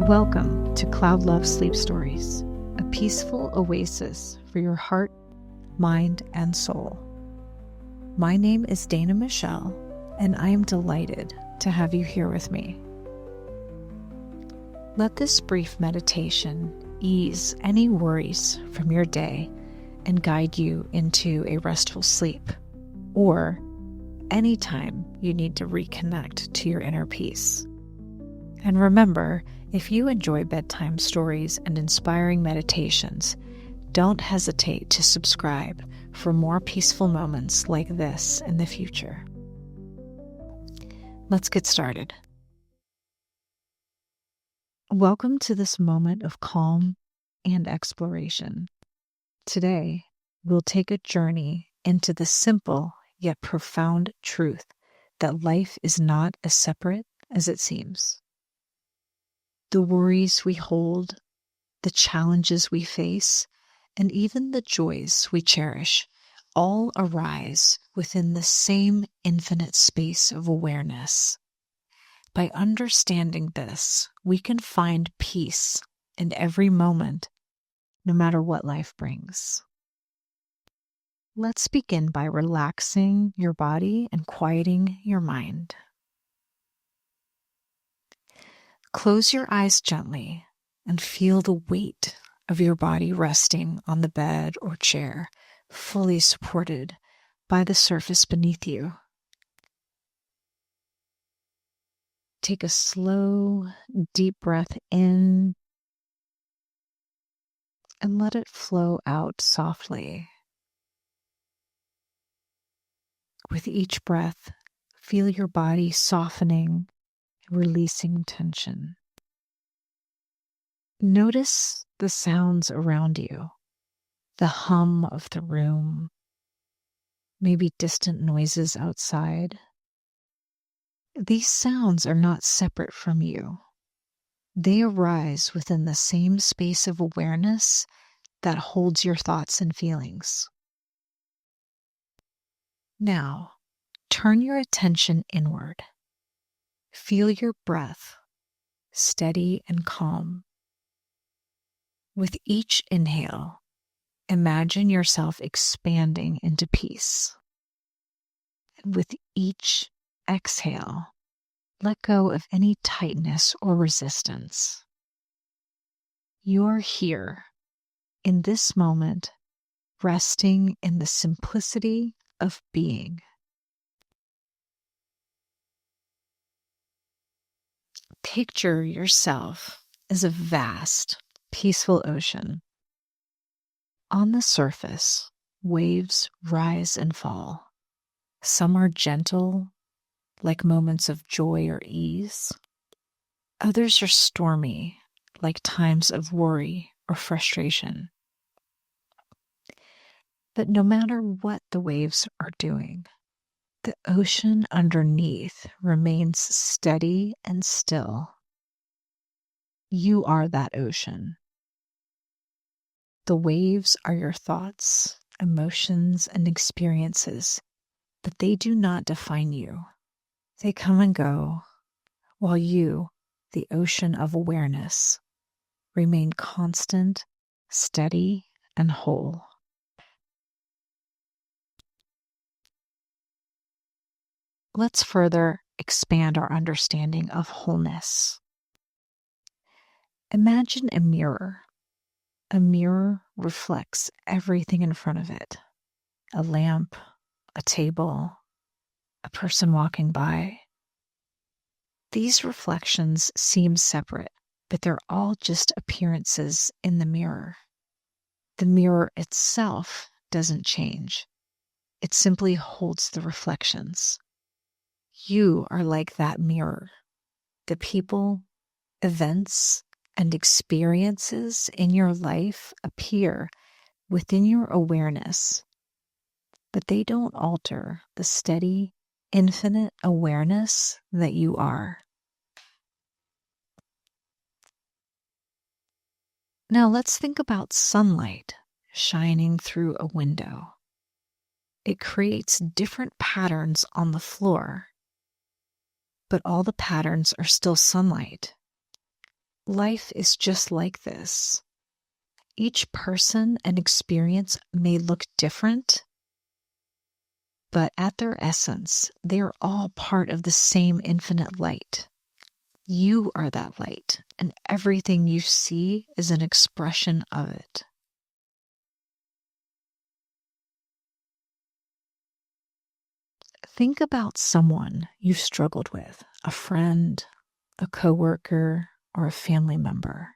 Welcome to Cloud Love Sleep Stories, a peaceful oasis for your heart, mind, and soul. My name is Dana Michelle, and I am delighted to have you here with me. Let this brief meditation ease any worries from your day and guide you into a restful sleep, or anytime you need to reconnect to your inner peace. And remember, if you enjoy bedtime stories and inspiring meditations, don't hesitate to subscribe for more peaceful moments like this in the future. Let's get started. Welcome to this moment of calm and exploration. Today, we'll take a journey into the simple yet profound truth that life is not as separate as it seems. The worries we hold, the challenges we face, and even the joys we cherish all arise within the same infinite space of awareness. By understanding this, we can find peace in every moment, no matter what life brings. Let's begin by relaxing your body and quieting your mind. Close your eyes gently and feel the weight of your body resting on the bed or chair, fully supported by the surface beneath you. Take a slow, deep breath in and let it flow out softly. With each breath, feel your body softening, releasing tension. Notice the sounds around you, the hum of the room, maybe distant noises outside. These sounds are not separate from you. They arise within the same space of awareness that holds your thoughts and feelings. Now, turn your attention inward. Feel your breath, steady and calm. With each inhale, imagine yourself expanding into peace. And with each exhale, let go of any tightness or resistance. You're here, in this moment, resting in the simplicity of being. Picture yourself as a vast, peaceful ocean. On the surface, waves rise and fall. Some are gentle, like moments of joy or ease. Others are stormy, like times of worry or frustration. But no matter what the waves are doing, the ocean underneath remains steady and still. You are that ocean. The waves are your thoughts, emotions, and experiences, but they do not define you. They come and go, while you, the ocean of awareness, remain constant, steady, and whole. Let's further expand our understanding of wholeness. Imagine a mirror. A mirror reflects everything in front of it. A lamp, a table, a person walking by. These reflections seem separate, but they're all just appearances in the mirror. The mirror itself doesn't change. It simply holds the reflections. You are like that mirror. The people, events, and experiences in your life appear within your awareness, but they don't alter the steady, infinite awareness that you are. Now let's think about sunlight shining through a window. It creates different patterns on the floor, but all the patterns are still sunlight. Life is just like this. Each person and experience may look different, but at their essence, they are all part of the same infinite light. You are that light, and everything you see is an expression of it. Think about someone you've struggled with, a friend, a coworker, or a family member.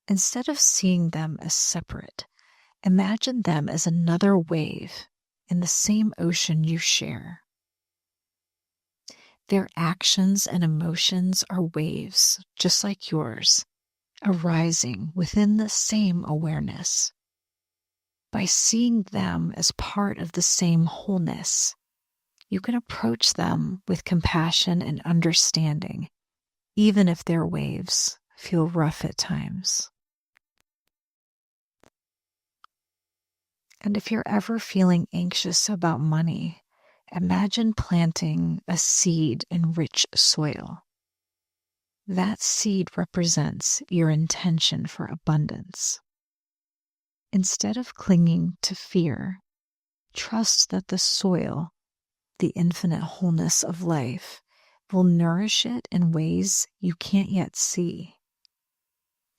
Instead of seeing them as separate, imagine them as another wave in the same ocean you share. Their actions and emotions are waves, just like yours, arising within the same awareness. By seeing them as part of the same wholeness, you can approach them with compassion and understanding, even if their waves feel rough at times. And if you're ever feeling anxious about money, imagine planting a seed in rich soil. That seed represents your intention for abundance. Instead of clinging to fear, trust that the soil, the infinite wholeness of life, will nourish it in ways you can't yet see.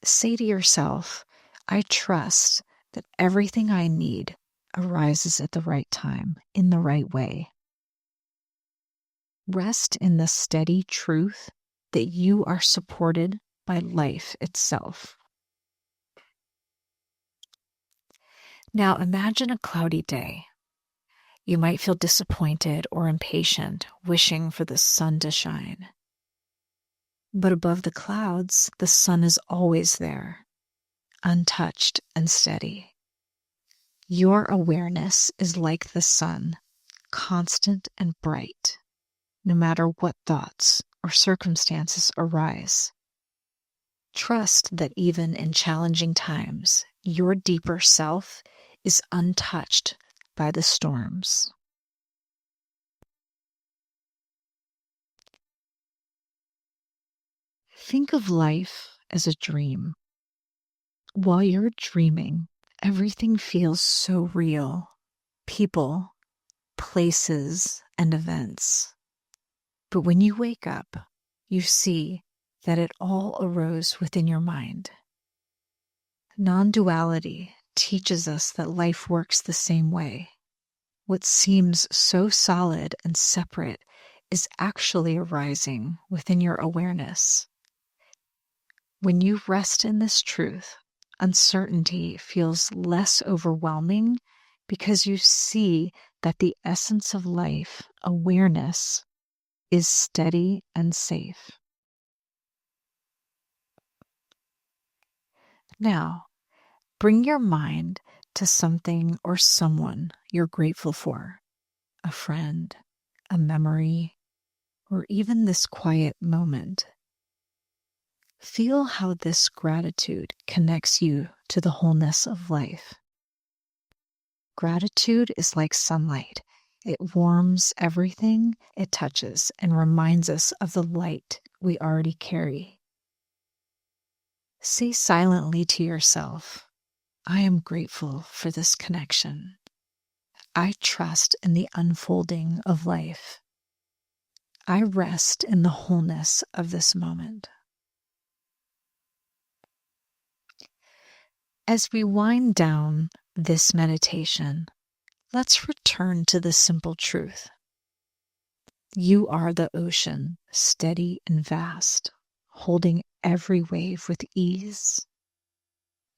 Say to yourself, I trust that everything I need arises at the right time, in the right way. Rest in the steady truth that you are supported by life itself. Now imagine a cloudy day. You might feel disappointed or impatient, wishing for the sun to shine. But above the clouds, the sun is always there, untouched and steady. Your awareness is like the sun, constant and bright, no matter what thoughts or circumstances arise. Trust that even in challenging times, your deeper self is untouched by the storms. Think of life as a dream. While you're dreaming, everything feels so real. People, places, and events. But when you wake up, you see that it all arose within your mind. Non-duality teaches us that life works the same way. What seems so solid and separate is actually arising within your awareness. When you rest in this truth, uncertainty feels less overwhelming because you see that the essence of life, awareness, is steady and safe. Now, bring your mind to something or someone you're grateful for, a friend, a memory, or even this quiet moment. Feel how this gratitude connects you to the wholeness of life. Gratitude is like sunlight. It warms everything it touches and reminds us of the light we already carry. Say silently to yourself, I am grateful for this connection. I trust in the unfolding of life. I rest in the wholeness of this moment. As we wind down this meditation, let's return to the simple truth. You are the ocean, steady and vast, holding every wave with ease.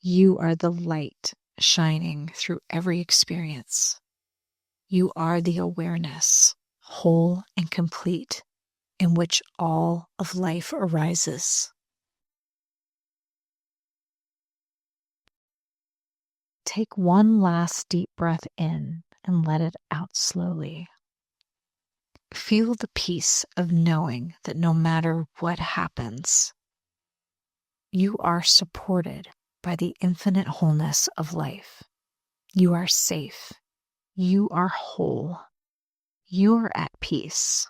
You are the light shining through every experience. You are the awareness, whole and complete, in which all of life arises. Take one last deep breath in and let it out slowly. Feel the peace of knowing that no matter what happens, you are supported by the infinite wholeness of life. You are safe. You are whole. You are at peace.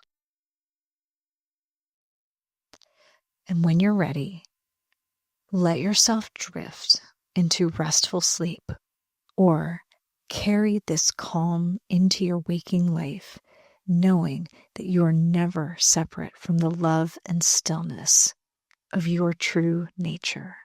And when you're ready, Let yourself drift into restful sleep, or carry this calm into your waking life, knowing that you are never separate from the love and stillness of your true nature.